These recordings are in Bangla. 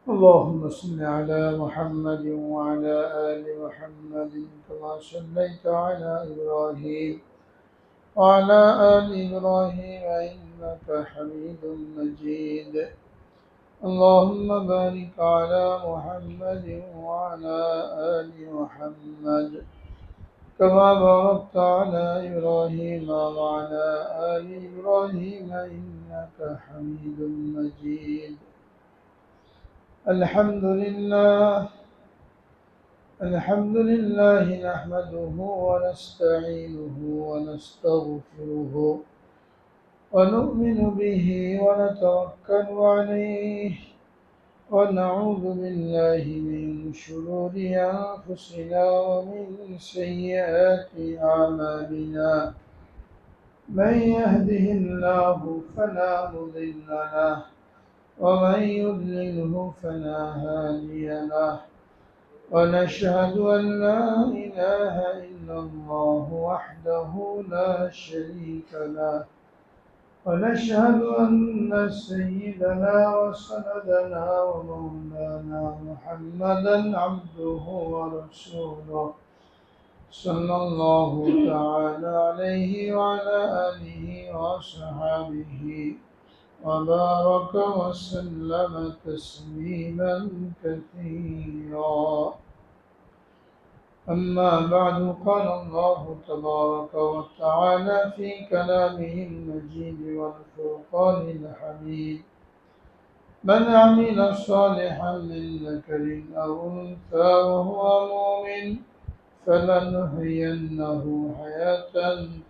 اللهم صل على محمد وعلى آل محمد كما صليت على إبراهيم وعلى آل إبراهيم إنك حميد مجيد. اللهم بارك على محمد وعلى آل محمد كما باركت على إبراهيم وعلى آل إبراهيم إنك حميد مجيد. الحمد لله نحمده ونستعينه ونستغفره ونؤمن به ونتوكل عليه ونعوذ بالله من شرور أنفسنا ومن سيئات أعمالنا. من يهده الله فلا مضل له ومن يضلله فلا هادي له. ونشهد أن لا إله إلا الله وحده لا شريك له. ونشهد أن سيدنا وسندنا ومولانا محمدا عبده ورسوله صلى الله تعالى عليه وعلى آله وصحبه وبارك وسلم تسليما كثيرا. أما بعد، قال الله تبارك وتعالى في كلامه المجيد والفرقان الحميد: من عمل صالحا من ذكر أو أنثى وهو مؤمن فلنحيينه حياة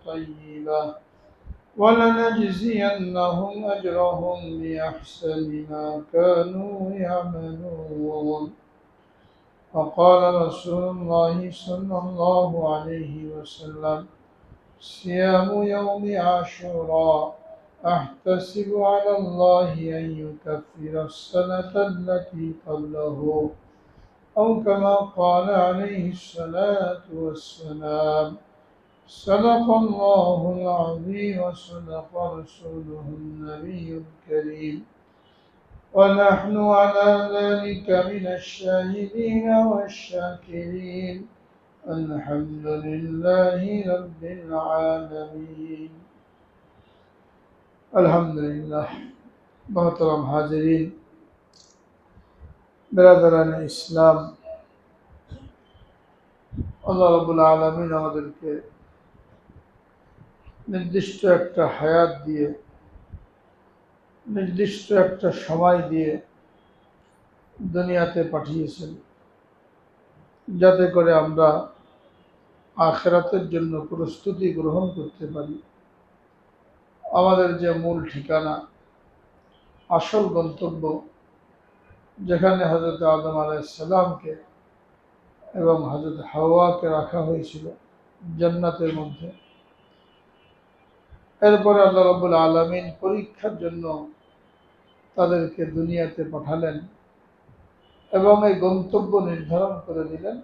طيبة ولنجزينهم أجرهم بأحسن ما كانوا يعملون. وقال رسول الله صلى الله عليه وسلم: صيام يوم عاشوراء أحتسب على الله أن يكفر السنة التي قبله، أو كما قال عليه الصلاة والسلام. صدق الله العظيم وصدق رسوله النبي الكريم، ونحن على ذلك من الشاهدين والشاكرين. الحمد لله رب العالمين. अल्हम्दुलिल्लाह। मोहतरम हाजिरीन, बिरादरान इस्लाम, আল্লাহ রাব্বুল আলামিন আমাদেরকে নির্দিষ্ট একটা হায়াত দিয়ে, নির্দিষ্ট একটা সময় দিয়ে দুনিয়াতে পাঠিয়েছেন, যাতে করে আমরা আখিরাতের জন্য প্রস্তুতি গ্রহণ করতে পারি। আমাদের যে মূল ঠিকানা, আসল গন্তব্য, যেখানে হযরত আদম আলাইহিস সালামকে এবং হযরত হাওয়াকে রাখা হয়েছিল জান্নাতের মধ্যে। এরপরে আল্লাহ রাব্বুল আলামিন পরীক্ষার জন্য তাদেরকে দুনিয়াতে পাঠালেন এবং এই গন্তব্য নির্ধারণ করে দিলেন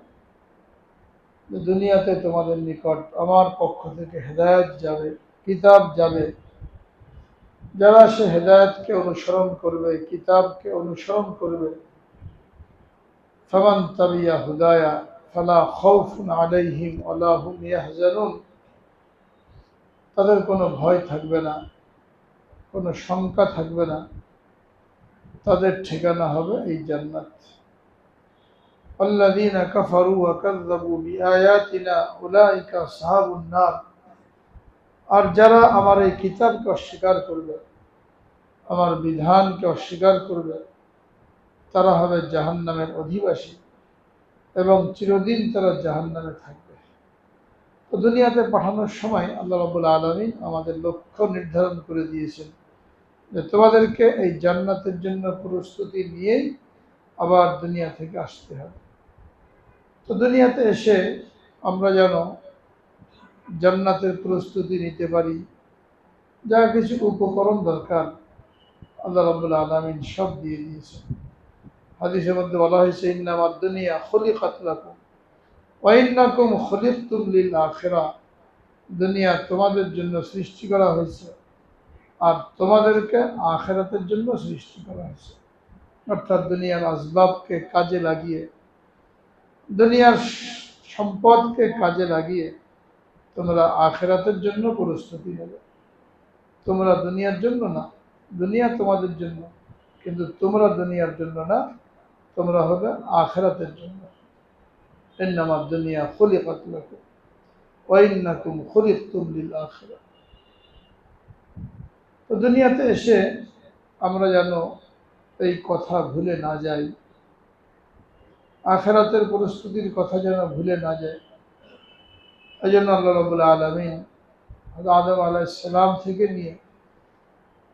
যে দুনিয়াতে তোমাদের নিকট আমার পক্ষ থেকে হেদায়েত যাবে, কিতাব যাবে। যারা সে হেদায়েতকে অনুসরণ করবে, কিতাবকে অনুসরণ করবে, ফামান তাবিয়া হুদায়া ফালা খাউফুন আলাইহিম ওয়ালা হুম ইয়াহজানুন, তাদের কোনো ভয় থাকবে না, কোনো শঙ্কা থাকবে না, তাদের ঠিকানা হবে এই জান্নাত। আল্লাযীনা কাফারু ওয়া কাযযাবু বিআয়াতিনা উলাইকা আসহাবুন নার, আর যারা আমার এই কিতাবকে অস্বীকার করবে, আমার বিধানকে অস্বীকার করবে, তারা হবে জাহান্নামের অধিবাসী এবং চিরদিন তারা জাহান্নামে থাকবে। তো দুনিয়াতে পাঠানোর সময় আল্লাহ রাব্বুল আলামিন আমাদের লক্ষ্য নির্ধারণ করে দিয়েছেন যে তোমাদেরকে এই জান্নাতের জন্য প্রস্তুতি নিয়েই আবার দুনিয়া থেকে আসতে হবে। তো দুনিয়াতে এসে আমরা যেন জান্নাতের প্রস্তুতি নিতে পারি, যা কিছু উপকরণ দরকার আল্লাহ রাব্বুল আলামিন সব দিয়ে দিয়েছেন। হাদিসের মধ্যে বলা হয়েছে, ইন্নামাদ দুনিয়া খুলিকাত লাকুম ওয়া ইন্নাকুম খুলিকতুম লিল আখিরাহ, দুনিয়া তোমাদের জন্য সৃষ্টি করা হয়েছে আর তোমাদেরকে আখিরাতের জন্য সৃষ্টি করা হয়েছে। অর্থাৎ দুনিয়ার আসবাবকে কাজে লাগিয়ে, দুনিয়ার সম্পদকে কাজে লাগিয়ে তোমরা আখেরাতের জন্য প্রস্তুতি নেবে। তোমরা দুনিয়ার জন্য না, দুনিয়া তোমাদের জন্য, কিন্তু তোমরা দুনিয়ার জন্য না, তোমরা হবে আখেরাতের জন্য। ইন্নামা দুনিয়া খুলিকাত লাকুম ওয়া ইন্নাকুম খুলিকতুম লিল আখিরাহ। তো দুনিয়াতে এসে আমরা যেন এই কথা ভুলে না যাই, আখেরাতের প্রস্তুতির কথা যেন ভুলে না যায়। এই জন্য আল্লাহ রাব্বুল আলামিন আদম আলাইহিস সালাম থেকে নিয়ে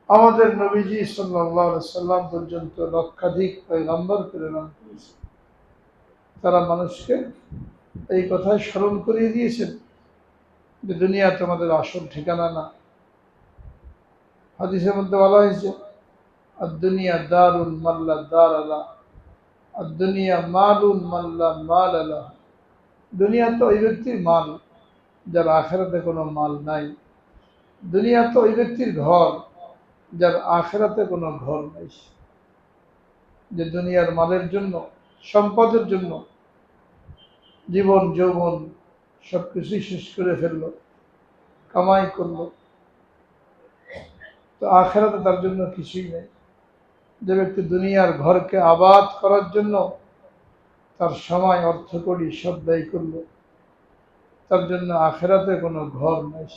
আমাদের নবীজি সাল্লাল্লাহু আলাইহি সাল্লাম পর্যন্ত লক্ষাধিক পয়গম্বর প্রেরণ করেছেন। তারা মানুষকে এই কথায় স্মরণ করিয়ে দিয়েছেন যে দুনিয়া তোমাদের আসল ঠিকানা না। হাদিসের মধ্যে বলা হয়েছে, আদ-দুনিয়া দারুন মাল্লা দার আলা, আদ-দুনিয়া মালুন মাল্লা মাল আলা। দুনিয়া তো ওই ব্যক্তির মাল যার আখেরাতে কোনো মাল নাই। দুনিয়া তো ওই ব্যক্তির ঘর যার আখেরাতে কোনো ঘর নেই। যে দুনিয়ার মালের জন্য, সম্পদের জন্য জীবন যৌবন সবকিছুই শেষ করে ফেললো, কামাই করলো, তো আখেরাতে তার জন্য কিছুই নেই। যে ব্যক্তি দুনিয়ার ঘরকে আবাদ করার জন্য তার সময় অর্থ করি সব ব্যয় করলো, তার জন্য আখেরাতে কোনো ঘর নেই।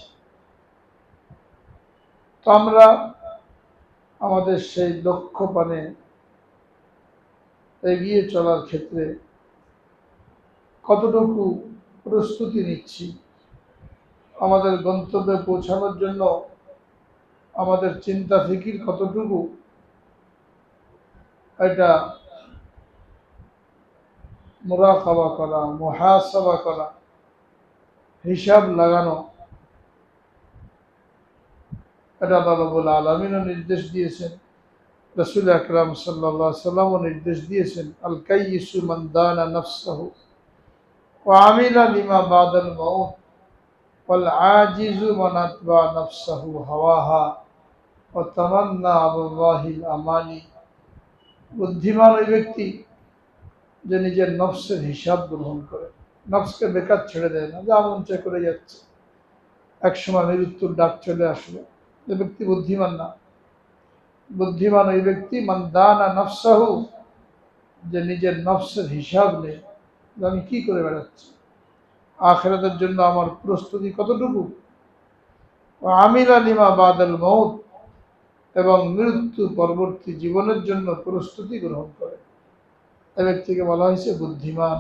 তো আমরা আমাদের সেই লক্ষ্য পানে এগিয়ে চলার ক্ষেত্রে কতটুকু প্রস্তুতি নিচ্ছি, আমাদের গন্তব্যে পৌঁছানোর জন্য আমাদের চিন্তা ফিকির কতটুকু, এটা মুরাকাবা করা, মুহাসাবা করা, হিসাব লাগানো, এটা আল্লাহ রাব্বুল আলামিনও নির্দেশ দিয়েছেন, রাসূল আকরাম সাল্লাল্লাহু আলাইহি ওয়াসাল্লামও নির্দেশ দিয়েছেন, আল কাইয়িসু মান দানা নাফসাহু ওয়া আমিলা লিমা বাদাল মাউত ওয়াল আজিজু মান আতবা নাফসাহু হাওয়াহা ওয়া তামান্না আলাল্লাহিল আমানি। বুদ্ধিমান ওই ব্যক্তি যে নিজের নফসের হিসাব গ্রহণ করে, নফসকে বেকার ছেড়ে দেয় না, যা মন চায় করে যাচ্ছে, একসময় মৃত্যুর ডাক চলে আসলো। যে ব্যক্তি বুদ্ধিমান না। বুদ্ধিমান ওই ব্যক্তি মান দানা নফসাহু, যে নিজের নফসের হিসাব নেই, যে আমি কি করে বেড়াচ্ছি, আখিরাতের জন্য আমার প্রস্তুতি কতটুকু, আমিলা লিমা বাদাল মউত, এবং মৃত্যু পরবর্তী জীবনের জন্য প্রস্তুতি গ্রহণ করে, এই ব্যক্তিকে বলা হয়েছে বুদ্ধিমান।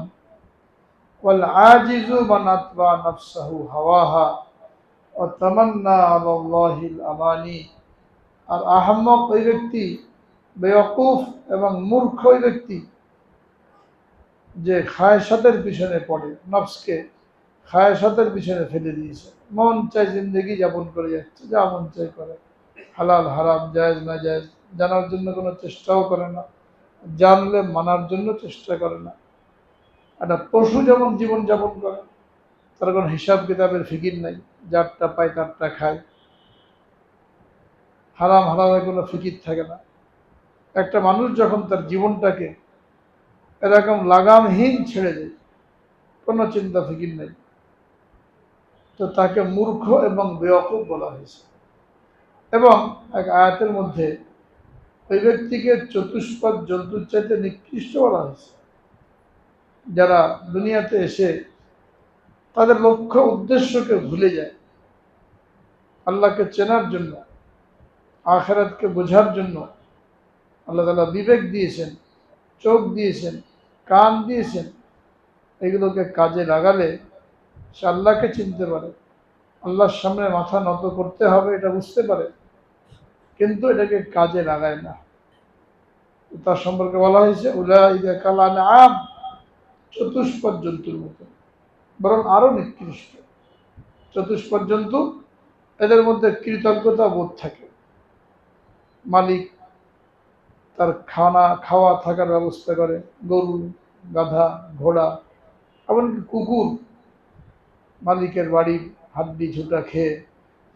ওয়াল আজিজু মান আতবা নাফসাহু হাওয়াহা ওয়া তামান্না আলাল্লাহিল আমানি। আর আহম্মক ওই ব্যক্তি, বেওয়াকুফ এবং মূর্খ ওই ব্যক্তি যে খায়সাতের পিছনে পড়ে, নফসকে খায়সাতের পিছনে ফেলে দিয়েছে, মন চাই জিন্দগি যাপন করে যাচ্ছে, যা মন চাই করে, হালাল হারাম জায়েজ না জায়েজ জানার জন্য কোনো চেষ্টাও করে না, জানলে মানার জন্য চেষ্টা করে না। একটা পশু যেমন জীবন যাপন করে, তার কোনো হিসাব কিতাবের ফিকির নাই, যারটা পায় তারটা খায়, হারাম হারামের কোনো ফিকির থাকে না। একটা মানুষ যখন তার জীবনটাকে এরকম লাগামহীন ছেড়ে দেয়, কোনো চিন্তা ফিকির নেই, তো তাকে মূর্খ এবং বেওয়াকুফ বলা হয়েছে। এবং এক আয়াতের মধ্যে ওই ব্যক্তিকে চতুষ্পদ জন্তুর চাইতে নিকৃষ্ট বলা হয়েছে, যারা দুনিয়াতে এসে তাদের লক্ষ্য উদ্দেশ্যকে ভুলে যায়। আল্লাহকে চেনার জন্য, আখিরাতকে বোঝার জন্য আল্লাহ তাআলা বিবেক দিয়েছেন, চোখ দিয়েছেন, কান দিয়েছেন, এগুলোকে কাজে লাগালে সে আল্লাহকে চিনতে পারে, আল্লাহর সামনে মাথা নত করতে হবে এটা বুঝতে পারে, কিন্তু এটাকে কাজে লাগায় না। তার সম্পর্কে বলা হয়েছে উলাইকা কাল আনআম, চতুষ্পদ জন্তুর মতো, বরং আরো নিকৃষ্ট। চতুষ্পদ জন্তু, এদের মধ্যে কৃতজ্ঞতা বোধ থাকে, মালিক তার খাওয়া থাকার ব্যবস্থা করে, গরু, গাধা, ঘোড়া, এমনকি কুকুর মালিকের বাড়ির হাড্ডি ঝুটা খেয়ে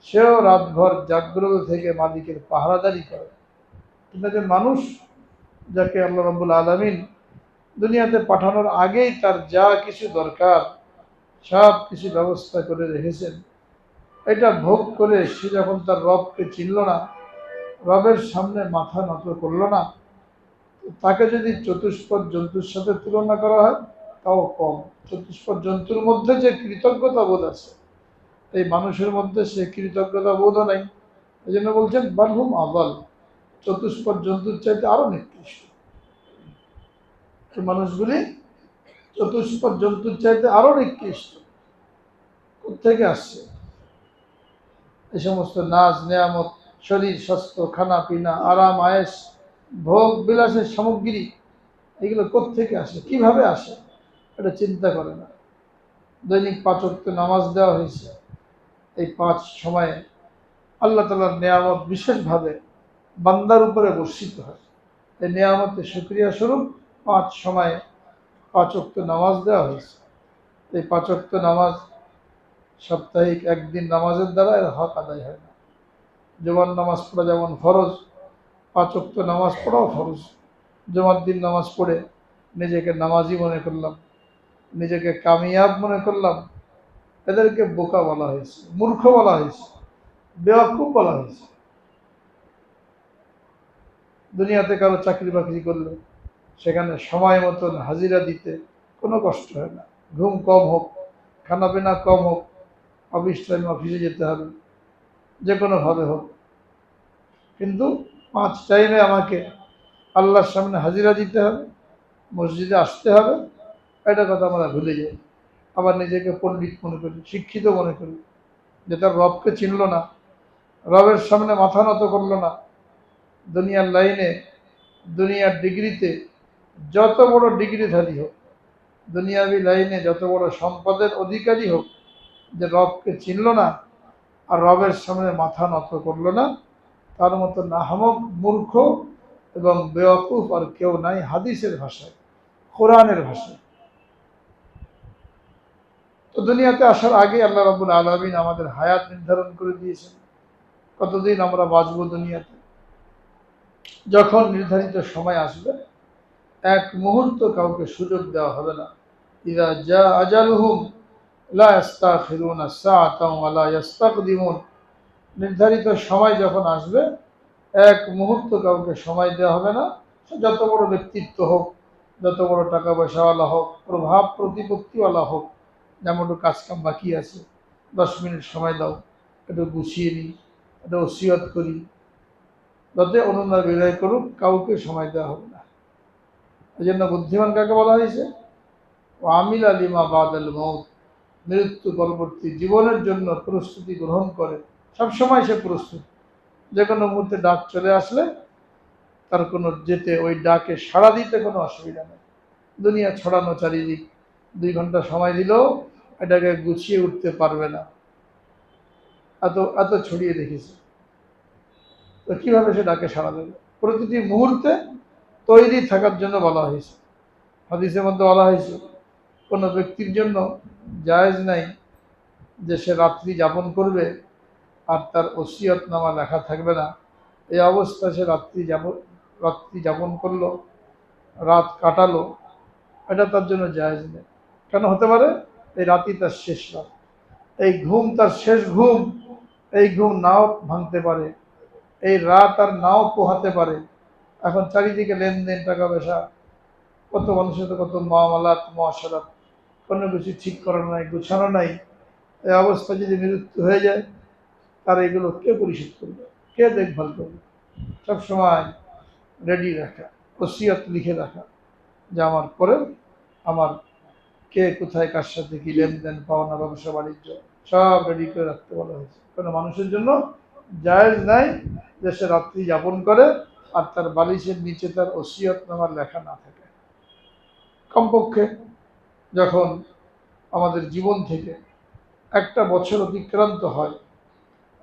সেও রাতভর জাগ্রত থেকে মালিকের পাহারাদারি করে। কিন্তু একজন মানুষ যাকে আল্লাহ রাব্বুল আলামিন দুনিয়াতে পাঠানোর আগেই তার যা কিছু দরকার সব কিছু ব্যবস্থা করে রেখেছেন। এটা ভোগ করে সে যখন তার রবকে চিনল না, রবের সামনে মাথা নত করল না, তাকে যদি চতুষ্পদ জন্তুর সাথে তুলনা করা হয় তাও কম। চতুষ্পদ জন্তুর মধ্যে যে কৃতজ্ঞতা বোধ আছে, এই মানুষের মধ্যে সে কৃতজ্ঞতা বোধও নাই। এই জন্য বলছেন বালহুম আদাল, চতুষ্পদ জন্তুর চাইতে আরো নিকৃষ্ট। এই মানুষগুলি চতুষ্পদ জন্তুর চাইতে আরো নিকৃষ্ট। কোথেকে আসছে এই সমস্ত নাজ নেয়ামত, শরীর স্বাস্থ্য, খানা পিনা, আরাম আয়েস, ভোগ বিলাসের সামগ্রী? এগুলো কোত্থেকে আসে, কিভাবে আসে? এটা চিন্তা করে না। দৈনিক 5 ওয়াক্ত নামাজ দেওয়া হয়েছে, এই 5 সময়ে আল্লাহ তাআলার নেয়ামত বিশেষভাবে বান্দার উপরে বর্ষিত হয়। এই নেয়ামতের শুকরিয়া স্বরূপ 5 সময়ে 5 ওয়াক্ত নামাজ দেওয়া হয়েছে। এই 5 ওয়াক্ত নামাজ সাপ্তাহিক একদিন নামাজের দ্বারা এর হক আদায় হয় না। জুমার নামাজ পড়া যেমন ফরজ, 5 ওয়াক্ত নামাজ পড়াও ফরজ। জুমার দিন নামাজ পড়ে নিজেকে নামাজি মনে করলাম, নিজেকে কামিয়াব মনে করলাম, এদেরকে বোকা বলা হয়েছে, মূর্খ বলা হয়েছে, বেওয়াকুফ বলা হয়েছে। দুনিয়াতে কারো চাকরি বাকরি করলে সেখানে সময় মতন হাজিরা দিতে কোনো কষ্ট হয় না। ঘুম কম হোক, খানা পিনা কম হোক, অফিস টাইম অফিসে যেতে হবে, যে কোনোভাবে হোক, কিন্তু 5 টাইমে আমাকে আল্লাহর সামনে হাজিরা দিতে হবে, মসজিদে আসতে হবে, এটা কথা আমরা ভুলে যাই। আবার নিজেকে পণ্ডিত মনে করি, শিক্ষিত মনে করি, যে তার রবকে চিনল না, রবের সামনে মাথা নত করল না। দুনিয়ার লাইনে, দুনিয়ার ডিগ্রিতে যত বড় ডিগ্রিধারী হোক, দুনিয়াবি লাইনে যত বড় সম্পদের অধিকারী হোক, যে রবকে চিনল না আর রবের সামনে মাথা নত করল না, তার মতো নাহমক, মূর্খ এবং বেওয়াকুফ আর কেউ নাই হাদিসের ভাষায়, কোরআনের ভাষায়। তো দুনিয়াতে আসার আগে আল্লাহ রাব্বুল আলামিন আমাদের হায়াত নির্ধারণ করে দিয়েছেন, কতদিন আমরা বাঁচব দুনিয়াতে। যখন নির্ধারিত সময় আসবে, এক মুহূর্ত কাউকে সুযোগ দেওয়া হবে না। ইযা জা আজালুহুম লা ইস্তাখিরুনা সাআতাও ওয়া লা ইস্তাকদিমুন। নির্ধারিত সময় যখন আসবে, এক মুহূর্ত কাউকে সময় দেওয়া হবে না। সে যত বড় ব্যক্তিত্ব হোক, যত বড় টাকা পয়সাওয়ালা হোক, প্রভাব প্রতিপত্তিওয়ালা হোক, যেমন একটু কাজকাম বাকি আছে, 10 মিনিট সময় দাও, একটু গুছিয়ে নিই, একটু ওসিয়ত করি, যাতে অনন্য বিদায় করুক, কাউকে সময় দেওয়া হবে না। এই জন্য বুদ্ধিমান কাকে বলা হয়েছে? ও আমিল আলিমা বাদাল মউত, মৃত্যু পরবর্তী জীবনের জন্য প্রস্তুতি গ্রহণ করে। সবসময় সে প্রস্তুত, যে কোনো মুহূর্তে ডাক চলে আসলে তার কোনো যেতে, ওই ডাকে সাড়া দিতে কোনো অসুবিধা নেই। দুনিয়া ছড়ানো চারিদিক, 2 ঘন্টা সময় দিলেও এটাকে গুছিয়ে উঠতে পারবে না, এত এত ছড়িয়ে রেখেছে। তো কীভাবে সে ডাকে সাড়া দেবে? প্রতিটি মুহূর্তে তৈরি থাকার জন্য বলা হয়েছে। হাদিসের মধ্যে বলা হয়েছে কোনো ব্যক্তির জন্য জায়েজ নাই যে সে রাত্রি যাপন করবে আর তার ওসিয়তনামা লেখা থাকবে না। এই অবস্থা সে রাত্রি যাপন করলো, রাত কাটালো, এটা তার জন্য জায়েজ নেই। কেন হতে পারে? এই রাতই তার শেষ রাত, এই ঘুম তার শেষ ঘুম। এই ঘুম নাও ভাঙতে পারে, এই রাত আর নাও পোহাতে পারে। এখন চারিদিকে লেনদেন, টাকা পয়সা, কত মানুষের তো কত মামলাত মহাসারাত, কোনো কিছু ঠিক করানো নাই, গুছানো নাই। এই অবস্থা যদি মৃত্যু হয়ে যায়, তার এগুলো কে পরিশোধ করবে, কে দেখভাল করবে? সবসময় রেডি রাখা, ওসিয়ত লিখে রাখা, যে আমার পরে আমার কে কোথায় কার সাথে কি লেনদেন, পাওনা, ব্যবসা বাণিজ্য সব রেডি করে রাখতে বলা হয়েছে। কোনো মানুষের জন্য জায়েজ নাই যে সে রাত্রি যাপন করে আর তার বালিশের নিচে তার ওসিয়তনামার লেখা না থাকে। কমপক্ষে যখন আমাদের জীবন থেকে একটা বছর অতিক্রান্ত হয়,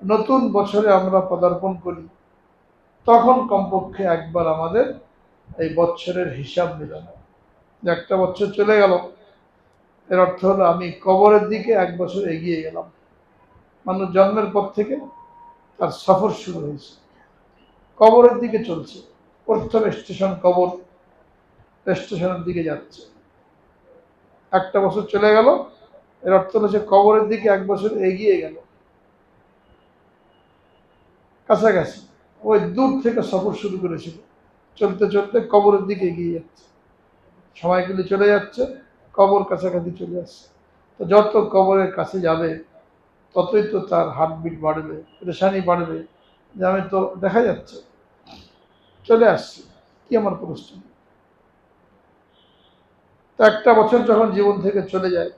নতুন বছরে আমরা পদার্পণ করি, তখন কমপক্ষে একবার আমাদের এই বছরের হিসাব মিলানো। যে একটা বছর চলে গেল, এর অর্থ হলো আমি কবরের দিকে 1 বছর এগিয়ে গেলাম। মানুষ জন্মের পর থেকে তার সফর শুরু হয়েছে, কবরের দিকে চলছে। প্রথম স্টেশন কবর, স্টেশনের দিকে যাচ্ছে। 1টা বছর চলে গেল, এর অর্থ হচ্ছে কবরের দিকে 1 বছর এগিয়ে গেল, কাছাকাছি। ওই দূর থেকে সফর শুরু করেছিল, চলতে চলতে কবরের দিকে এগিয়ে যাচ্ছে। সময়গুলি চলে যাচ্ছে, কবর কাছাকাছি চলে আসছে। তো যত কবরের কাছে যাবে ততই তো তার হার্টবিট বাড়বে, পেরেশানি বাড়বে, যে আমি তো দেখা যাচ্ছে চলে আসছি, কি আমার প্রশ্ন। তো 1টা বছর যখন জীবন থেকে চলে যায়,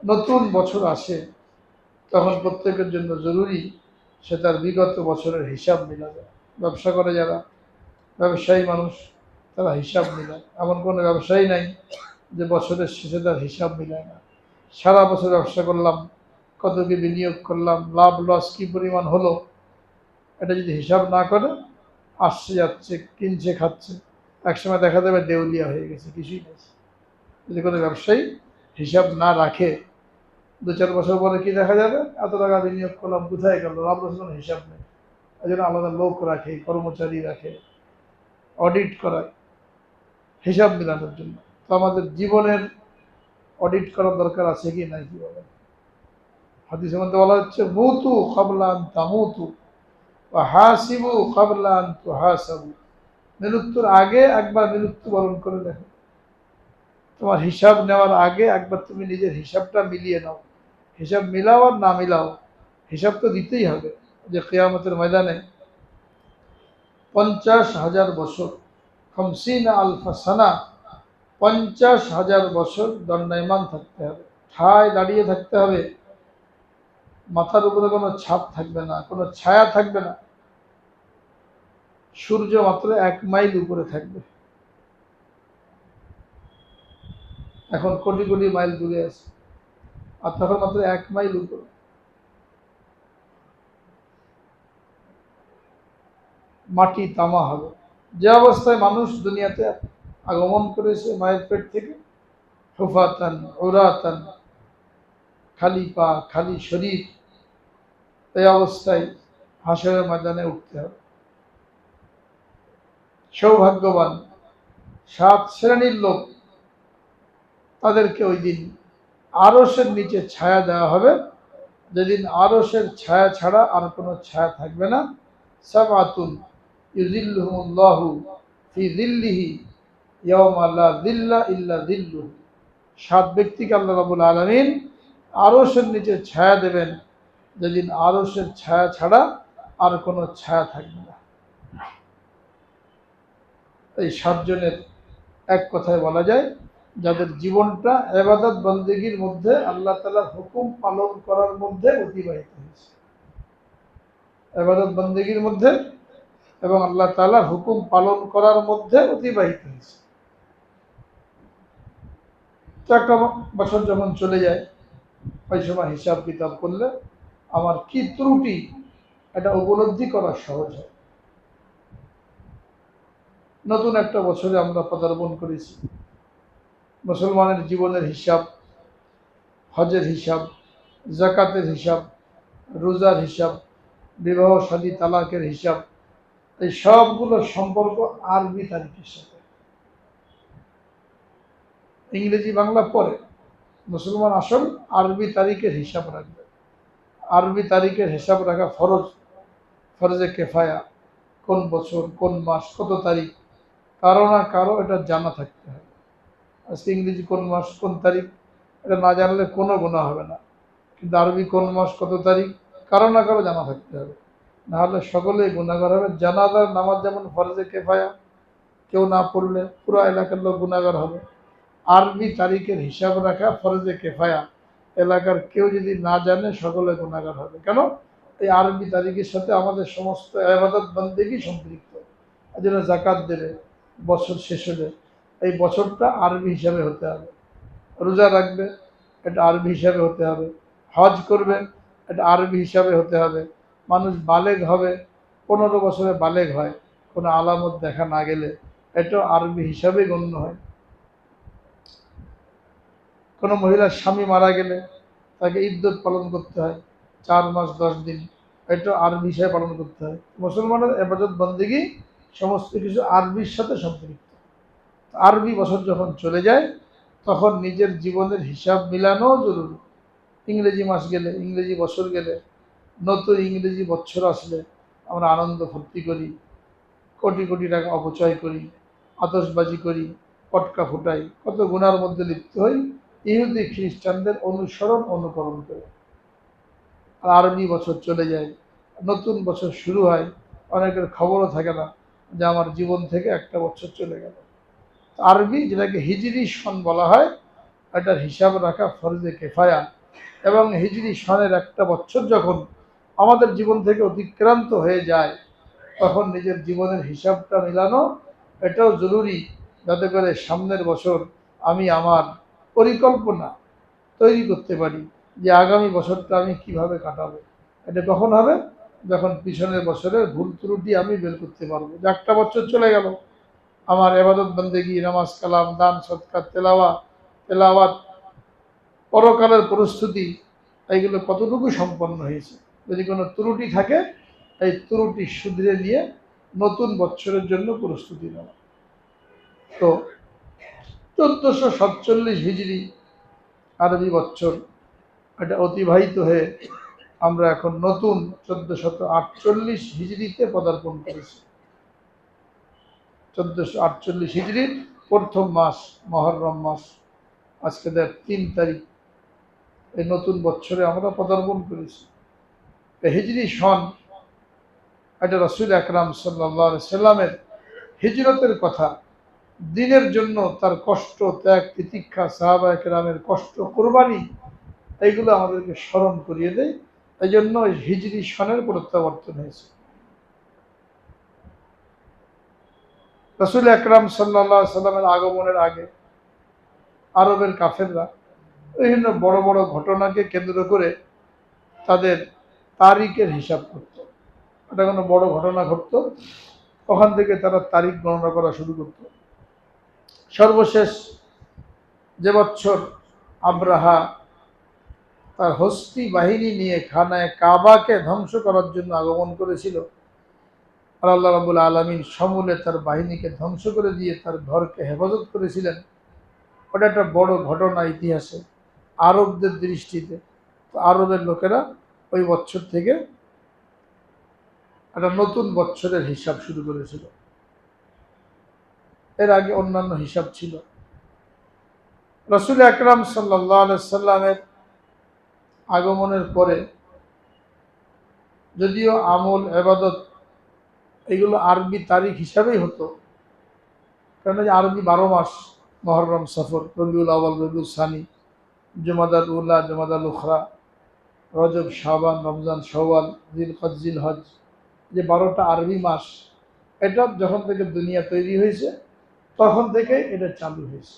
নতুন বছর আসে, তখন প্রত্যেকের জন্য জরুরি সে তার বিগত বছরের হিসাব মিলাবে। ব্যবসা করে যারা, ব্যবসায়ী মানুষ, তারা হিসাব মিলায়। এমন কোনো ব্যবসায়ী নাই যে বছরের শেষে তার হিসাব মিলায় না। সারা বছর ব্যবসা করলাম, কত কি বিনিয়োগ করলাম, লাভ লস কি পরিমাণ হলো, এটা যদি হিসাব না করে, আসছে যাচ্ছে, কিনছে খাচ্ছে, একসময় দেখা যাবে দেউলিয়া হয়ে গেছে, কিছুই নেই। যদি কোনো ব্যবসায়ী হিসাব না রাখে, 2-4 বছর পরে কি দেখা যাবে, এত টাকা বিনিয়োগ করলাম কোথায় গেল, লাভ লস কোনো হিসাব নেই। এই জন্য আলাদা লোক রাখে, কর্মচারী রাখে, অডিট করায় হিসাব মিলানোর জন্য। তো আমাদের জীবনের অডিট করার দরকার আছে কি নাই, কি বলেন? হাদিসের মধ্যে বলা হচ্ছে, মুতু ক্বাবলা আন তামুতু ওয়া হাসিবু ক্বাবলা আন তুহাসাবু। মৃত্যুর আগে একবার মৃত্যুবরণ করে দেখো, তোমার হিসাব নেওয়ার আগে একবার তুমি নিজের হিসাবটা মিলিয়ে নাও। হিসাব মিলাও আর না মিলাও, হিসাব তো দিতেই হবে। যে কিয়ামতের ময়দানে 50,000 বছর, 50,000 সানা, 50,000 বছর দণ্ডায়মান থাকতে হবে, ঠায় দাঁড়িয়ে থাকতে হবে। মাথার উপরে কোনো ছাপ থাকবে না, কোনো ছায়া থাকবে না। সূর্য মাত্র 1 মাইল উপরে থাকবে, এখন কোটি কোটি মাইল দূরে আছে, আর তখন মাত্র 1 মাইল উপরে। মাটি তামা হবে। যে অবস্থায় মানুষ দুনিয়াতে আগমন করেছে মায়ের পেট থেকে, হুফাতান উরাতান, খালি পা খালি শরীর, এই অবস্থায় হাসরের ময়দানে উঠতে হবে। সৌভাগ্যবান 7 শ্রেণীর লোক, তাদেরকে ওই দিন আরশের নিচে ছায়া দেওয়া হবে, যেদিন আরশের ছায়া ছাড়া আর কোনো ছায়া থাকবে না। সাবআতুন ইউযিল্লুহুমুল্লাহু ফি যিল্লিহি ইয়াওমা লা যিল্লা ইল্লা যিল্লুহু। 7 ব্যক্তিকে আল্লাহ রাব্বুল আলামিন আরশের নিচে ছায়া দেবেন, যেদিন আরশের ছায়া ছাড়া আর কোনো ছায়া থাকবে না। এই 7 জনের এক কথায় বলা যায়, যাদের জীবনটা ইবাদত বন্দেগীর মধ্যে, আল্লাহ তাআলার হুকুম পালন করার মধ্যে অতিবাহিত হয়েছে। ইবাদত বন্দেগীর মধ্যে এবং আল্লাহ তাআলার হুকুম পালন করার মধ্যে অতিবাহিত হয়েছে। তো 1টা বছর যখন চলে যায়, ওই সময় হিসাব কিতাব করলে আমার কি ত্রুটি, এটা উপলব্ধি করা সহজ হয়। নতুন একটা বছরে আমরা পদার্পণ করেছি। মুসলমানের জীবনের হিসাব, হজের হিসাব, জাকাতের হিসাব, রোজার হিসাব, বিবাহ শাদী তালাকের হিসাব, এই সবগুলোর সম্পর্ক আরবি তারিখের সাথে। ইংরেজি বাংলা পরে, মুসলমান আসল আরবি তারিখের হিসাব রাখবে। আরবি তারিখের হিসাব রাখা ফরজ, ফরজে কেফায়া। কোন বছর, কোন মাস, কত তারিখ, কারো না কারো এটা জানা থাকতে হবে। আজকে ইংরেজি কোন মাস কোন তারিখ, এটা না জানলে কোনো গুনাহ হবে না, কিন্তু আরবি কোন মাস কত তারিখ, কারো না কারো জানা থাকতে হবে, নাহলে সকলেই গুনাহগার হবে। জানাজার নামাজ যেমন ফরজে কেফায়া, কেউ না পড়লে পুরো এলাকার লোক গুনাহগার হবে। আরবি তারিখের হিসাব রাখা ফরজে কেফায়া, এলাকার কেউ যদি না জানে সকলে গুনাহগার হবে। কেন? এই আরবি তারিখের সাথে আমাদের সমস্ত ইবাদত বন্দেগী সম্পৃক্ত। এই জন্য জাকাত দেবে বছর শেষ হলে, এই বছরটা আরবি হিসাবে হতে হবে। রোজা রাখবে, এটা আরবি হিসাবে হতে হবে। হজ করবে, এটা আরবি হিসাবে হতে হবে। মানুষ বালেগ হবে, 15 বছরে বালেগ হয়, কোনো আলামত দেখা না গেলে, এটাও আরবি হিসাবে গণ্য হয়। কোনো মহিলার স্বামী মারা গেলে তাকে ইদ্যত পালন করতে হয় 4 মাস 10 দিন, এটা আরবি হিসাবে পালন করতে হয়। মুসলমানের ইবাদত বন্দেগী সমস্ত কিছু আরবির সাথে সম্পৃক্ত। আরবি বছর যখন চলে যায় তখন নিজের জীবনের হিসাব মিলানো জরুরি। ইংরেজি মাস গেলে, ইংরেজি বছর গেলে, নতুন ইংরেজি বছর আসলে আমরা আনন্দ ফুর্তি করি, কোটি কোটি টাকা অপচয় করি, আতশবাজি করি, পটকা ফুটাই, কত গুনার মধ্যে লিপ্ত হই ইহুদি খ্রিস্টানদের অনুকরণ করে। আর আরবি বছর চলে যায়, নতুন বছর শুরু হয়, অনেকের খবরও থাকে না যে আমার জীবন থেকে একটা বছর চলে গেল। আরবি, যেটাকে হিজরি সন বলা হয়, এটার হিসাব রাখা ফরজে কেফায়া। এবং হিজরি সনের একটা বছর যখন আমাদের জীবন থেকে অতিক্রান্ত হয়ে যায় তখন নিজের জীবনের হিসাবটা মিলানো এটাও জরুরি, যাতে করে সামনের বছর আমি আমার পরিকল্পনা তৈরি করতে পারি যে আগামী বছরটা আমি কিভাবে কাটাবো। এটা কখন হবে? যখন পিছনের বছরের ভুল ত্রুটি আমি বের করতে পারবো। যে একটা বছর চলে গেল, আমার ইবাদত বন্দেগী, নামাজ কালাম, দান সদকা, তেলাওয়াত, পরকালের প্রস্তুতি, এইগুলো কতটুকু সম্পন্ন হয়েছে। যদি কোনো ত্রুটি থাকে এই ত্রুটি শুধরে নিয়ে নতুন বছরের জন্য প্রস্তুতি নেওয়া। তো 1447 হিজরি আরবি বছর এটা অতিবাহিত হয়ে আমরা এখন নতুন 1448 হিজরিতে পদার্পণ করেছি। 1448 হিজরির প্রথম মাস মুহররম মাস, আজকে 3 তারিখ, এই নতুন বছরে আমরা পদার্পণ করেছি। হিজরি সন এটা রাসূল আকরাম সাল্লাল্লাহু আলাইহি সাল্লামের হিজরতের কথা, দ্বীনের জন্য তার কষ্ট, ত্যাগ, তিতিক্ষা, সাহাবায়ে কেরামের কষ্ট, কোরবানি, এইগুলো আমাদেরকে স্মরণ করিয়ে দেয়। এই জন্য হিজরি সনের প্রত্যাবর্তন হয়েছে। রাসূল আকরাম সাল্লাল্লাহু আলাইহি সাল্লামের আগমনের আগে আরবের কাফেররা বিভিন্ন বড় বড় ঘটনাকে কেন্দ্র করে তাদের তারিখের হিসাব করত। এটা কোনো বড় ঘটনা ঘটত, ওখান থেকে তারা তারিখ গণনা করা শুরু করত। সর্বশেষ যে বছর আব্রাহা তার হস্তি বাহিনী নিয়ে খানায় কাবাকে ধ্বংস করার জন্য আগমন করেছিল, আর আল্লাহ রাব্বুল আলামিন সমূলে তার বাহিনীকে ধ্বংস করে দিয়ে তার ঘরকে হেফাজত করেছিলেন, ওটা একটা বড় ঘটনা ইতিহাসে আরবদের দৃষ্টিতে। তো আরবের লোকেরা ওই বছর থেকে একটা নতুন বছরের হিসাব শুরু করেছিল। এর আগে অন্যান্য হিসাব ছিল। রাসূল আকরাম সাল্লাল্লাহু আলাইহি সাল্লামের আগমনের পরে যদিও আমল, ইবাদত এগুলো আরবি তারিখ হিসাবেই হতো, কারণ আরবি 12 মাস, মুহররম, সফর, রবিউল আউয়াল, রবিউল সানি, জুমাদাল উলা, জুমাদাল উখরা, রজব, শাবান, রমজান, শাওয়াল, জিলকদ, জিলহজ, যে 12টা আরবি মাস, এটা যখন থেকে দুনিয়া তৈরি হয়েছে তখন থেকে এটা চালু হয়েছে।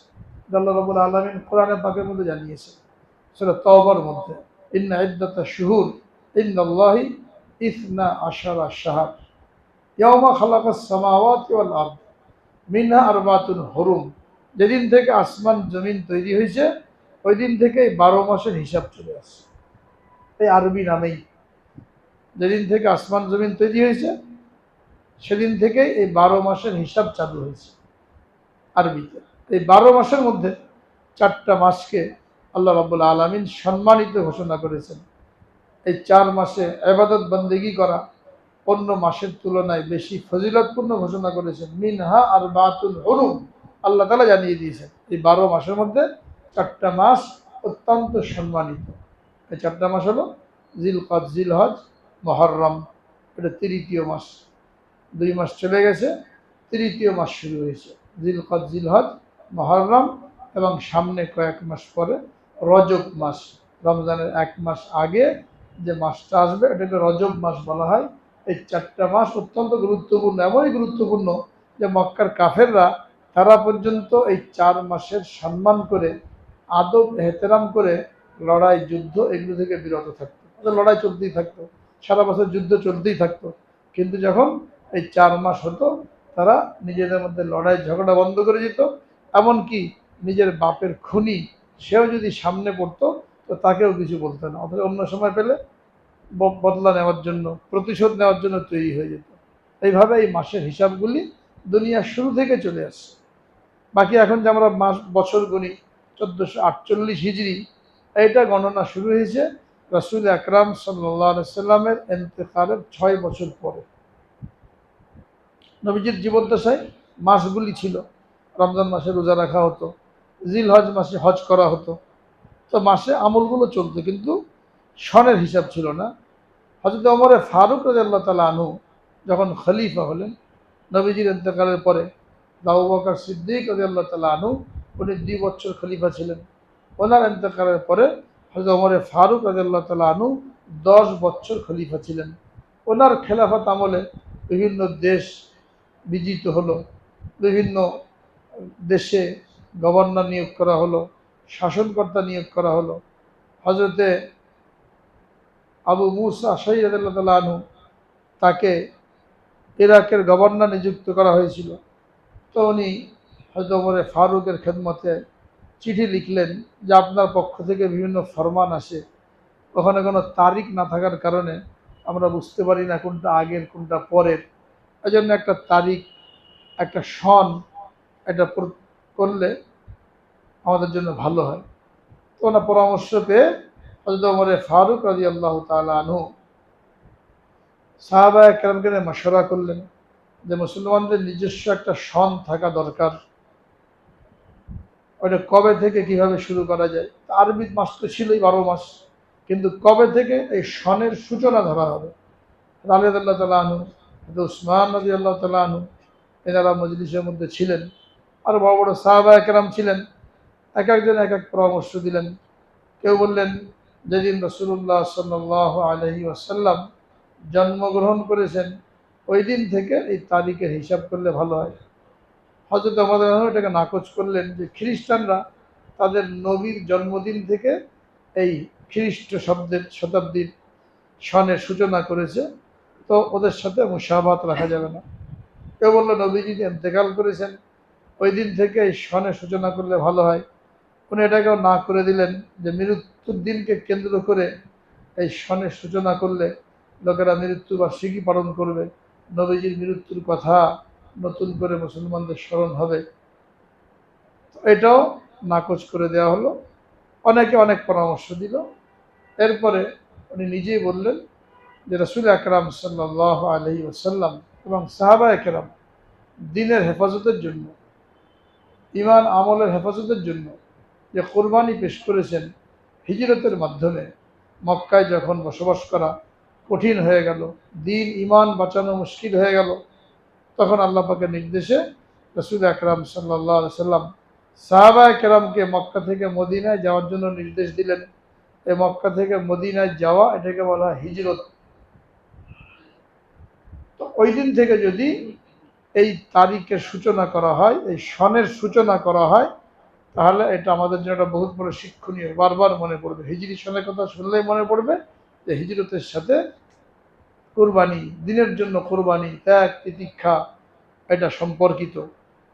আল্লাহ রাব্বুল আলামিন কোরআনে পাকের মধ্যে জানিয়েছে, সূরা তাওবার মধ্যে, ইন্না ইদ্দাতাশ শুহুর ইনদাল্লাহি 12 শাহর ইয়াওমা খালাকাস সামাওয়াতি ওয়াল আরদ মিনহা আরবাতুন হুরুম। যেদিন থেকে আসমান জমিন তৈরি হয়েছে ওই দিন থেকে 12 মাসের হিসাব চলে আসছে এই আরবি নামেই। যেদিন থেকে আসমান জমিন তৈরি হয়েছে সেদিন থেকে এই 12 মাসের হিসাব চালু হয়েছে আরবিতে। এই 12 মাসের মধ্যে 4টা মাসকে আল্লাহ রাব্বুল আলামিন সম্মানিত ঘোষণা করেছেন। এই 4 মাসে ইবাদত বন্দেগী করা অন্য মাসের তুলনায় বেশি ফজিলতপূর্ণ ঘোষণা করেছেন। মিনহা আরবাতুল হুরুম, আল্লাহ তাআলা জানিয়ে দিয়েছেন এই 12 মাসের মধ্যে 4টা মাস অত্যন্ত সম্মানিত। এই 4টা মাস হলো জিলকদ, জিলহজ, মুহররম, এটা তৃতীয় মাস। 2 মাস চলে গেছে, তৃতীয় মাস শুরু হয়েছে। জিলকদ, জিলহজ, মুহররম, এবং সামনে কয়েক মাস পরে রজব মাস, রমজানের 1 মাস আগে যে মাসটা আসবে এটাকে রজব মাস বলা হয়। এই 4টা মাস অত্যন্ত গুরুত্বপূর্ণ, এমনই গুরুত্বপূর্ণ যে মক্কার কাফেররা তারা পর্যন্ত এই 4 মাসের সম্মান করে, আদব এহতেরাম করে লড়াই, যুদ্ধ এগুলো থেকে বিরত থাকতো। লড়াই চলতেই থাকতো, সারা বছর যুদ্ধ চলতেই থাকতো, কিন্তু যখন এই 4 মাস হতো তারা নিজেদের মধ্যে লড়াই ঝগড়া বন্ধ করে দিত। এমনকি নিজের বাপের খুনি সেও যদি সামনে পড়তো তো তাকেও কিছু বলতো না, অথচ অন্য সময় পেলে বদলা নেওয়ার জন্য, প্রতিশোধ নেওয়ার জন্য তৈরি হয়ে যেত। এইভাবে এই মাসের হিসাবগুলি দুনিয়ার শুরু থেকে চলে আসছে। বাকি এখন যে আমরা বছর গুনি 1448 হিজরি, এইটা গণনা শুরু হয়েছে রাসূল আকরাম সাল্লাল্লাহু আলাইহি সাল্লামের ইন্তেকালের 6 বছর পরে। নবীজির জীবদ্দশায় মাসগুলি ছিল, রমজান মাসে রোজা রাখা হতো, জিলহজ মাসে হজ করা হতো, তো মাসে আমলগুলো চলতো, কিন্তু সনের হিসাব ছিল না। হযরত ওমর ফারুক রাদিয়াল্লাহু তাআলা আনহু যখন খলিফা হলেন নবীজির ইন্তেকালের পরে, আবু বকর সিদ্দিক রাদিয়াল্লাহু তাআলা আনহু উনি 2 বছর খলিফা ছিলেন। ওনার ইন্তেকালের পরে হযরত ওমর ফারুক রাদিয়াল্লাহু তাআলা আনহু 10 বছর খলিফা ছিলেন। ওনার খেলাফত আমলে বিভিন্ন দেশ বিজিত হলো, বিভিন্ন দেশে গভর্নর নিয়োগ করা হলো, শাসনকর্তা নিয়োগ করা হলো। হজরতে আবু মুসা আশারী রাদিয়াল্লাহু তাআলা আনহু, তাকে ইরাকের গভর্নর নিযুক্ত করা হয়েছিল। তো উনি হযরত ওমর ফারুকের খেদমতে চিঠি লিখলেন যে আপনার পক্ষ থেকে বিভিন্ন ফরমান আসে, ওখানে কোনো তারিখ না থাকার কারণে আমরা বুঝতে পারি না কোনটা আগের কোনটা পরের। এই জন্য একটা তারিখ, একটা সন, এটা করলে আমাদের জন্য ভালো হয়। তো ওনার পরামর্শ পেয়ে হযরত ওমর ফারুক রাদিয়াল্লাহু তাআলা আনহু সাহাবায়ে কেরামকে নিয়ে মাশওয়ারা করলেন যে মুসলমানদের নিজস্ব একটা সন থাকা দরকার, ওইটা কবে থেকে কিভাবে শুরু করা যায়। আরবি মাস তো ছিলই 12 মাস, কিন্তু কবে থেকে এই সনের সূচনা ধরা হবে। আলী রাদিয়াল্লাহু তাআলা আনহু, উসমান রাদিয়াল্লাহু তাআলা আনহু, এনারা মজলিসের মধ্যে ছিলেন। আর বড় বড় সাহাবায়ে কেরাম ছিলেন, এক একজন এক এক পরামর্শ দিলেন। কেউ বললেন যেদিন রাসূলুল্লাহ সাল্লাল্লাহু আলাইহি ওয়াসাল্লাম জন্মগ্রহণ করেছেন ওই দিন থেকে এই তারিখের হিসাব করলে ভালো হয়। হযরত ওমর এটাকে নাকচ করলেন যে খ্রিস্টানরা তাদের নবীর জন্মদিন থেকে এই খ্রিস্ট শতাব্দীর সনের সূচনা করেছে, তো ওদের সাথে মুশাবাহাত রাখা যাবে না। কেউ বলল নবীজি ইন্তেকাল করেছেন ওই দিন থেকে এই সনের সূচনা করলে ভালো হয়। উনি এটাকেও না করে দিলেন যে মৃত্যুর দিনকে কেন্দ্র করে এই সনের সূচনা করলে লোকেরা মৃত্যুবার্ষিকী পালন করবে, নবীজির মৃত্যুর কথা নতুন করে মুসলমানদের স্মরণ হবে। এটাও নাকচ করে দেওয়া হলো। অনেকে অনেক পরামর্শ দিল। এরপরে উনি নিজেই বললেন যে রাসূল আকরাম সাল্লাল্লাহু আলাইহি ওয়াসাল্লাম এবং সাহাবায়ে কেরাম দ্বীনের হেফাজতের জন্য, ঈমান আমলের হেফাজতের জন্য যে কোরবানি পেশ করেছেন হিজরতের মাধ্যমে, মক্কায় যখন বসবাস করা কঠিন হয়ে গেল, দ্বীন ঈমান বাঁচানো মুশকিল হয়ে গেল, তখন আল্লাহ পাকের নির্দেশে রাসূল আকরাম সাল্লাল্লাহু আলাইহি ওয়াসাল্লাম সাহাবায়ে কেরামকে মক্কা থেকে মদিনায় যাওয়ার জন্য নির্দেশ দিলেন। এই মক্কা থেকে মদিনায় যাওয়া, এটাকে বলা হয় হিজরত। তো ওই দিন থেকে যদি এই তারিখের সূচনা করা হয়, এই সনের সূচনা করা হয়, তাহলে এটা আমাদের জন্য একটা বহুত বড় শিক্ষণীয়। বারবার মনে পড়বে, হিজরি সনের কথা শুনলেই মনে পড়বে যে হিজরতের সাথে কোরবানি, দিনের জন্য কোরবানি, ত্যাগ তিতিক্ষা, এটা সম্পর্কিত।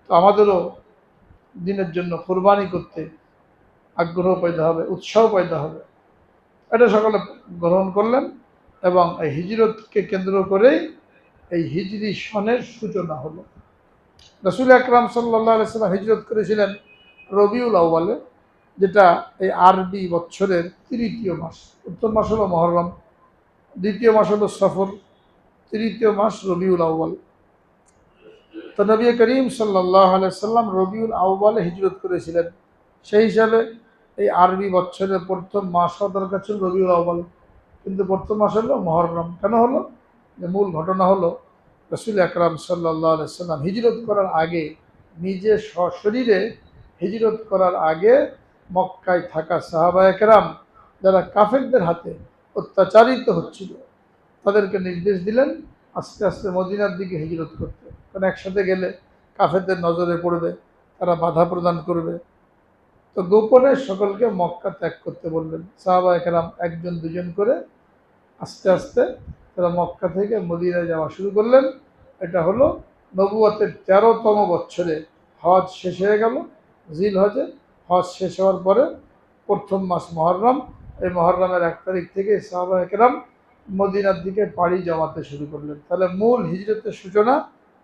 তো আমাদেরও দিনের জন্য কোরবানি করতে আগ্রহ পয়দা হবে, উৎসাহ পয়দা হবে। এটা সকলে গ্রহণ করলেন এবং এই হিজরতকে কেন্দ্র করেই এই হিজরি সনের সূচনা হলো। রাসূল আকরাম সাল্লাল্লাহু আলাইহি ওয়াসাল্লাম হিজরত করেছিলেন রবিউল আউয়ালে, যেটা এই আরবি বছরের তৃতীয় মাস। প্রথম মাস হলো মুহররম, দ্বিতীয় মাস হলো সফর, তৃতীয় মাস রবিউল আউয়াল। তো নবী করিম সাল্লাল্লাহু আলাইহি ওয়াসাল্লাম রবিউল আউয়ালে হিজরত করেছিলেন। সেই হিসাবে এই আরবি বছরের প্রথম মাস হওয়া দরকার ছিল রবিউল আউয়াল, কিন্তু প্রথম মাস হলো মুহররম। কেন হলো? যে মূল ঘটনা হলো রাসূল আকরাম সাল্লাল্লাহু আলাইহি ওয়াসাল্লাম হিজরত করার আগে, নিজে সশরীরে হিজরত করার আগে মক্কায় থাকা সাহাবায়ে কেরাম যারা কাফেরদের হাতে অত্যাচারিত হচ্ছিল, তাদেরকে নির্দেশ দিলেন আস্তে আস্তে মদিনার দিকে হিজরত করতে। কারণ একসাথে গেলে কাফেরদের নজরে পড়বে, তারা বাধা প্রদান করবে। তো গোপনে সকলকে মক্কা ত্যাগ করতে বললেন। সাহাবায়ে কেরাম একজন দুজন করে আস্তে আস্তে তারা মক্কা থেকে মদিনায় যাওয়া শুরু করলেন। এটা হলো নবুয়তের 13তম বছরে, হজ শেষ হয়ে গেল জিলহজে। হজ শেষ হওয়ার পরে প্রথম মাস মুহররম, এই মুহররমের 1 তারিখ থেকে সাহাবায়ে কেরাম মদিনার দিকে পাড়ি জমাতে শুরু করলেন। তাহলে মূল হিজরতের সূচনা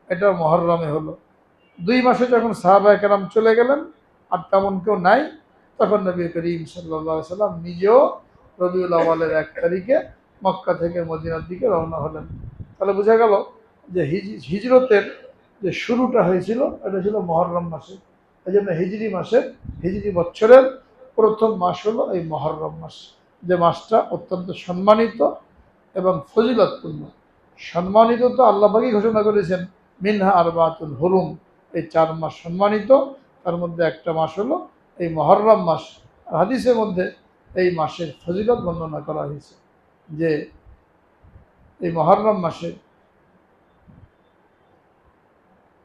এটা মুহররমে হলো। 2 মাসে যখন সাহাবায়ে কেরাম চলে গেলেন আর তেমন কেউ নাই, তখন নবী করিম সাল্লাল্লাহু আলাইহি সাল্লাম নিজেও রবিউল আউয়ালের 1 তারিখে মক্কা থেকে মদিনার দিকে রওনা হলেন। তাহলে বোঝা গেল যে হিজরতের যে শুরুটা হয়েছিল এটা ছিল মুহররম মাসে। এই জন্য হিজরি বছরের প্রথম মাস হলো এই মুহররম মাস, যে মাসটা অত্যন্ত সম্মানিত এবং ফজিলতপূর্ণ। সম্মানিত তো আল্লাহ পাকই ঘোষণা করেছেন, মিনহা আরবাতুল হুরুম, এই 4 মাস সম্মানিত, তার মধ্যে একটা মাস হলো এই মুহররম মাস। আর হাদিসের মধ্যে এই মাসের ফজিলত বর্ণনা করা হয়েছে যে এই মুহররম মাসে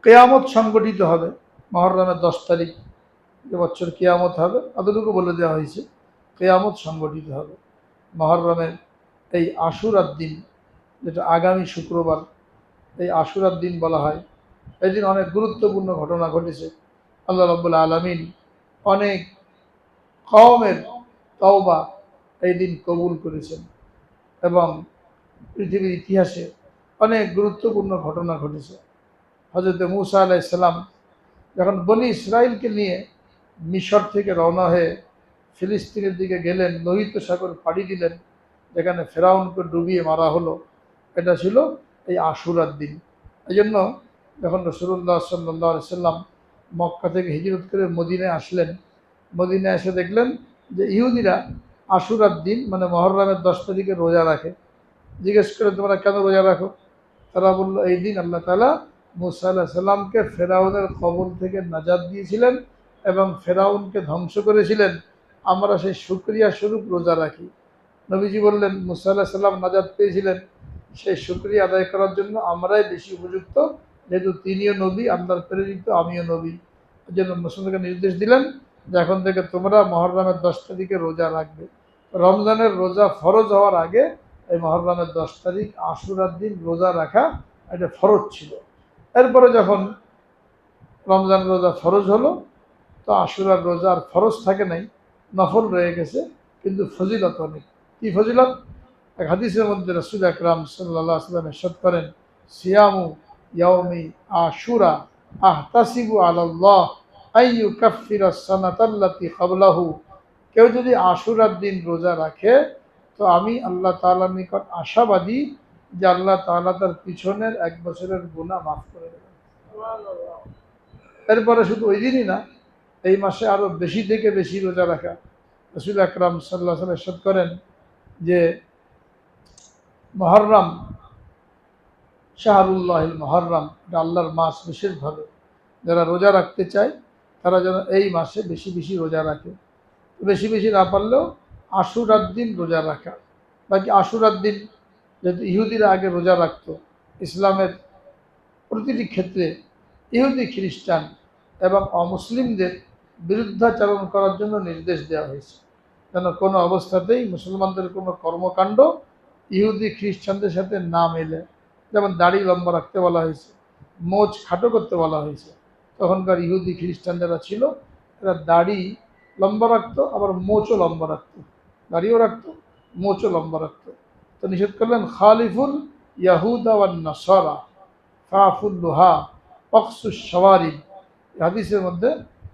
কিয়ামত সংগঠিত হবে। মুহররমের 10 তারিখ যে বছর কিয়ামত হবে, এতটুকু বলে দেওয়া হয়েছে, কিয়ামত সংগঠিত হবে মুহররমের এই আশুরার দিন, যেটা আগামী শুক্রবার। এই আশুরার দিন বলা হয়। এই দিন অনেক গুরুত্বপূর্ণ ঘটনা ঘটেছে। আল্লাহ রাব্বুল আলামিন অনেক কওমের তওবা এই দিন কবুল করেছেন এবং পৃথিবীর ইতিহাসে অনেক গুরুত্বপূর্ণ ঘটনা ঘটেছে। হযরত মূসা আলাইহিস সালাম যখন বনী ইসরাইলকে নিয়ে মিশর থেকে রওনা হয়ে ফিলিস্তিনের দিকে গেলেন, লোহিত সাগর পাড়ি দিলেন, যেখানে ফেরাউনকে ডুবিয়ে মারা হলো, এটা ছিল এই আশুরার দিন। এই জন্য যখন রাসূলুল্লাহ সাল্লাল্লাহু আলাইহি সাল্লাম মক্কা থেকে হিজরত করে মদিনায় আসলেন, মদিনায় এসে দেখলেন যে ইহুদিরা আশুরার দিন মানে মুহররমের 10 তারিখে রোজা রাখে। জিজ্ঞেস করে, তোমরা কেন রোজা রাখো? তারা বলল, এই দিন আল্লাহ তাআলা মূসা আলাইহিস সালামকে ফেরাউনের কবল থেকে নাজাত দিয়েছিলেন এবং ফেরাউনকে ধ্বংস করেছিলেন, আমরা সেই শুকরিয়া স্বরূপ রোজা রাখি। নবীজি বললেন, মূসা আলাইহিস সালাম নাজাত পেয়েছিলেন, সেই শুকরিয়া আদায় করার জন্য আমরাই বেশি উপযুক্ত, যেহেতু তিনিও নবী, আল্লাহর প্রেরিত, আমিও নবী। এই জন্য মুসলমানকে নির্দেশ দিলেন যে এখন থেকে তোমরা মুহররমের 10 তারিখে রোজা রাখবে। রমজানের রোজা ফরজ হওয়ার আগে এই মুহররমের 10 তারিখ আশুরার দিন রোজা রাখা এটা ফরজ ছিল। এরপরে যখন রমজান রোজা ফরজ হলো, তো আশুরার রোজা আর ফরজ থাকে নাই, নফল রয়ে গেছে, কিন্তু ফজিলত অনেক। কি ফজিলত? এক হাদিসের মধ্যে রাসূল আকরাম সাল্লাল্লাহু আলাইহি ওয়াসাল্লাম ইরশাদ করেন, সিয়ামু ইয়াউমি আশুরা আহতাসিবু আলাল্লাহ আইয়ুকাফিরাস সানাতাল্লাতী ক্বাবলাহু। কেউ যদি আশুরার দিন রোজা রাখে, তো আমি আল্লাহ তাআলার নিকট আশাবাদী যে আল্লাহ তাআলা তার পিছনের 1 বছরের গুনাহ মাফ করে দেবেন। এরপরে শুধু ওই দিনই না, এই মাসে আরো বেশি থেকে বেশি রোজা রাখা। রাসূল আকরাম সাল্লাল্লাহু আলাইহি ওয়াসাল্লাম ইরশাদ করেন যে মুহররম শাহরুল্লাহিল মুহররম, এটা আল্লাহর মাস, বিশেষভাবে যারা রোজা রাখতে চায় তারা যেন এই মাসে বেশি বেশি রোজা রাখে। বেশি বেশি না পারলেও আশুরার দিন রোজা রাখা। বাকি আশুরার দিন যেহেতু ইহুদিরা আগে রোজা রাখতো, ইসলামের প্রতিটি ক্ষেত্রে ইহুদি, খ্রিস্টান এবং অমুসলিমদের বিরুদ্ধাচরণ করার জন্য নির্দেশ দেওয়া হয়েছে, যেন কোনো অবস্থাতেই মুসলমানদের কোনো কর্মকাণ্ড ইহুদি খ্রিস্টানদের সাথে না মেলে। যেমন দাড়ি লম্বা রাখতে বলা হয়েছে, মোচ খাটো করতে বলা হয়েছে। তখনকার ইহুদি খ্রিস্টান যারা ছিল এরা দাড়ি লম্বা রাখতো, আবার মোচও লম্বা রাখতো, দাড়িও রাখতো, মোচও লম্বা রাখতো। তো নিষেধ করলেন, খালিফুল ইয়াহুদা ওয়ান নাসারা ফাফুল্লুহা অকসুস শাওয়ারিব। হাদিসের মধ্যে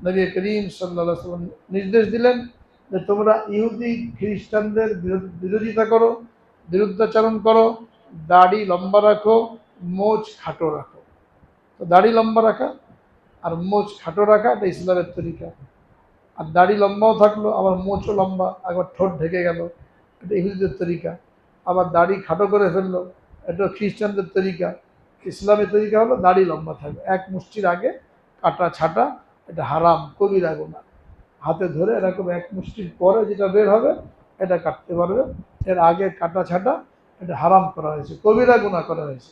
নবী করিম সাল্লাল্লাহু আলাইহি ওয়াসাল্লাম নির্দেশ দিলেন যে তোমরা ইহুদি খ্রিস্টানদের বিরোধিতা করো, বিরুদ্ধাচরণ করো, দাড়ি লম্বা রাখো, মোচ খাটো রাখো। তো দাড়ি লম্বা রাখা আর মোচ খাটো রাখা এটা ইসলামের তরিকা। আর দাড়ি লম্বাও থাকলো, আবার মোচও লম্বা, একবার ঠোঁট ঢেকে গেল, এটা ইহুদিদের তরিকা। আবার দাড়ি খাটো করে ফেললো, এটা খ্রিস্টানদের তরিকা। ইসলামের তরিকা হলো দাড়ি লম্বা থাকবে, 1 মুষ্টির আগে কাটা ছাটা, এটা হারাম, কবিরা গুনাহ। হাতে ধরে এরকম 1 মুষ্টির পরে যেটা বের হবে এটা কাটতে পারবে, এর আগে কাটা ছাটা এটা হারাম করা হয়েছে, কবিরা গুনাহ করা হয়েছে,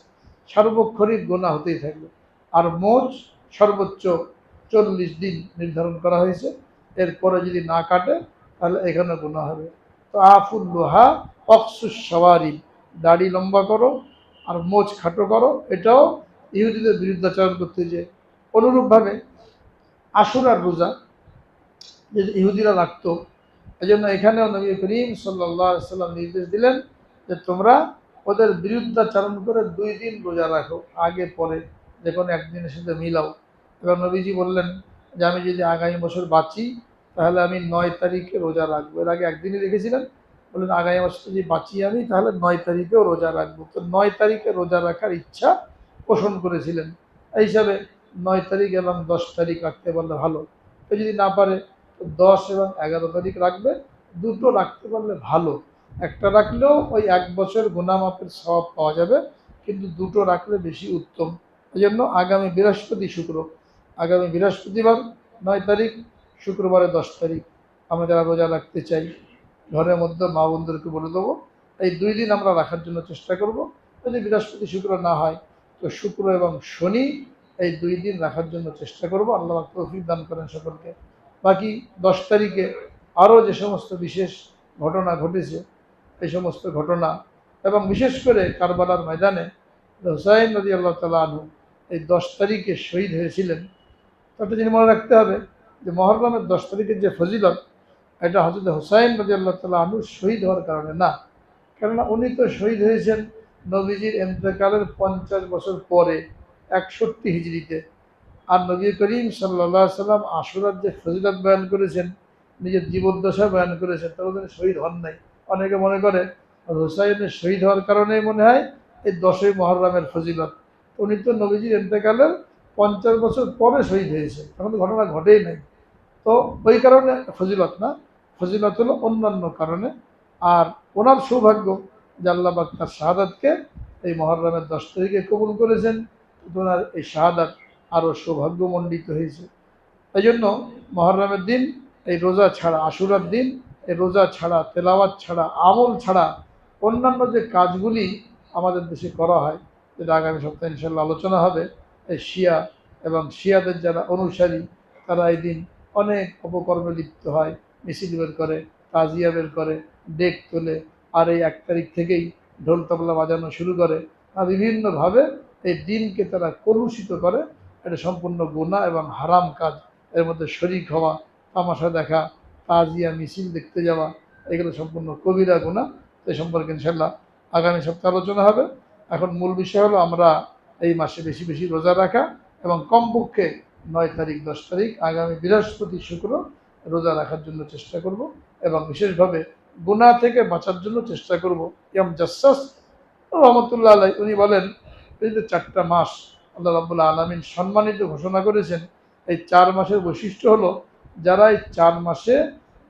সার্বক্ষণিক গুনাহ হতেই থাকবে। আর মোচ সর্বোচ্চ 40 দিন নির্ধারণ করা হয়েছে, এরপরে যদি না কাটে তাহলে এখানে গুনাহ হবে। তো আফুল্লুহা অকসুস শাওয়ারিব, দাড়ি লম্বা করো আর মোচ খাটো করো, এটাও ইহুদিদের বিরুদ্ধাচরণ করতে যে। অনুরূপভাবে আশুরার রোজা যে ইহুদিরা রাখতো, এই জন্য এখানেও নবী করিম সাল্লাল্লাহু আলাইহি ওয়াসাল্লাম নির্দেশ দিলেন যে তোমরা ওদের বিরুদ্ধাচারণ করে 2 দিন রোজা রাখো, আগে পরে যে কোনো একদিনের সাথে মিলাও। এবার নবীজি বললেন যে আমি যদি আগামী বছর বাঁচি তাহলে আমি 9 তারিখে রোজা রাখবো। এর আগে একদিনই রেখেছিলেন, বললেন আগামী বছর যদি বাঁচি আমি তাহলে 9 তারিখেও রোজা রাখবো। তো 9 তারিখে রোজা রাখার ইচ্ছা পোষণ করেছিলেন। এই হিসাবে 9 তারিখ এবং 10 তারিখ রাখতে পারলে ভালো। তো যদি না পারে তো 10 এবং 11 তারিখ রাখবে। দুটো রাখতে পারলে ভালো। একটা রাখলেও ওই 1 বছর গুনাহ মাফের সওয়াব পাওয়া যাবে, কিন্তু দুটো রাখলে বেশি উত্তম। এই জন্য আগামী আগামী বৃহস্পতিবার 9 তারিখ, শুক্রবারে 10 তারিখ আমরা যারা রোজা রাখতে চাই ঘরের মধ্যে মা বোনদেরকে বলে দেবো এই 2 দিন আমরা রাখার জন্য চেষ্টা করব। যদি বৃহস্পতি শুক্র না হয় তো শুক্র এবং শনি এই 2 দিন রাখার জন্য চেষ্টা করব। আল্লাহ তৌফিক দান করেন সকলকে। বাকি 10 তারিখে আরও যে সমস্ত বিশেষ ঘটনা ঘটেছে এই সমস্ত ঘটনা, এবং বিশেষ করে কারবালার ময়দানে হুসাইন রাদিয়াল্লাহু তাআলা আনহু এই 10 তারিখে শহীদ হয়েছিলেন। একটা জিনিস মনে রাখতে হবে যে মহররমের 10 তারিখের যে ফজিলত, এটা হযরত হুসাইন রাদিয়াল্লাহু তাআলা আনহু শহীদ হওয়ার কারণে না। কেননা উনি তো শহীদ হয়েছেন নবীজির ইন্তেকালের 50 বছর পরে, 61 হিজরিতে। আর নবী করিম সাল্লাল্লাহু আলাইহি সাল্লাম আশুরার যে ফজিলত বয়ান করেছেন, নিজের জীবদ্দশা বয়ান করেছেন, তখন তিনি শহীদ হন নাই। অনেকে মনে করে হুসাইনের শহীদ হওয়ার কারণেই মনে হয় এই 10ই মহররমের ফজিলত। উনি তো নবীজির ইন্তেকালের 50 বছর পরে শহীদ হয়েছে, তখন তো ঘটনা ঘটেই নাই। তো ওই কারণে ফজিলত না, ফজিলত হলো অন্যান্য কারণে। আর ওনার সৌভাগ্য যে আল্লাহ পাক তার শাহাদাতকে এই মহররমের 10 তারিখে কবুল করেছেন, ওনার এই শাহাদাত আরও সৌভাগ্যমণ্ডিত হয়েছে। এই জন্য মহররমের দিন এই রোজা ছাড়া, আশুরার দিন এই রোজা ছাড়া, তেলাওয়াত ছাড়া, আমল ছাড়া অন্যান্য যে কাজগুলি আমাদের দেশে করা হয়, যেটা আগামী সপ্তাহে ইনশাল্লাহ আলোচনা হবে, এই শিয়া এবং শিয়াদের যারা অনুসারী তারা এই দিন অনেক অপকর্মে লিপ্ত হয়। মিছিল বের করে, তাজিয়া বের করে, ডেক তোলে, আর এই 1 তারিখ থেকেই ঢোল তবলা বাজানো শুরু করে। আর বিভিন্নভাবে এই দিনকে তারা কলুষিত করে। এটা সম্পূর্ণ গুনাহ এবং হারাম কাজ। এর মধ্যে শরীক হওয়া, তামাশা দেখা, তাজিয়া মিছিল দেখতে যাওয়া, এগুলো সম্পূর্ণ কবিরা গুনাহ। এই সম্পর্কে ইনশাল্লাহ আগামী সপ্তাহে আলোচনা হবে। এখন মূল বিষয় হলো আমরা এই মাসে বেশি বেশি রোজা রাখা এবং কমপক্ষে 9 তারিখ 10 তারিখ আগামী বৃহস্পতি শুক্র রোজা রাখার জন্য চেষ্টা করব, এবং বিশেষভাবে গুনাহ থেকে বাঁচার জন্য চেষ্টা করব। ইমাম জাসসাস রহমতুল্লাহ আলাইহি উনি বলেন এই যে 4টা মাস আল্লাহ রাব্বুল আলামিন সম্মানিত ঘোষণা করেছেন, এই 4 মাসের বৈশিষ্ট্য হলো যারা এই 4 মাসে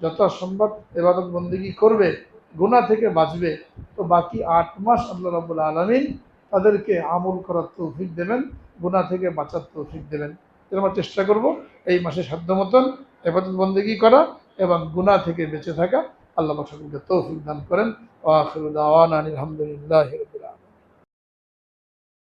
যথাসম্ভব ইবাদত বন্দেগী করবে, গুনাহ থেকে বাঁচবে, তো বাকি 8 মাস আল্লাহ রাব্বুল আলামিন তাদেরকে আমল করার তৌফিক দেবেন, গুনাহ থেকে বাঁচার তৌফিক দেবেন। আমরা চেষ্টা করব এই মাসে সাধ্য মতন ইবাদত বন্দেগী করা এবং গুনাহ থেকে বেঁচে থাকা। আল্লাহ সকলকে তৌফিক দান করেন। ওয়া আখিরু দাওয়ানা আলহামদুলিল্লাহি।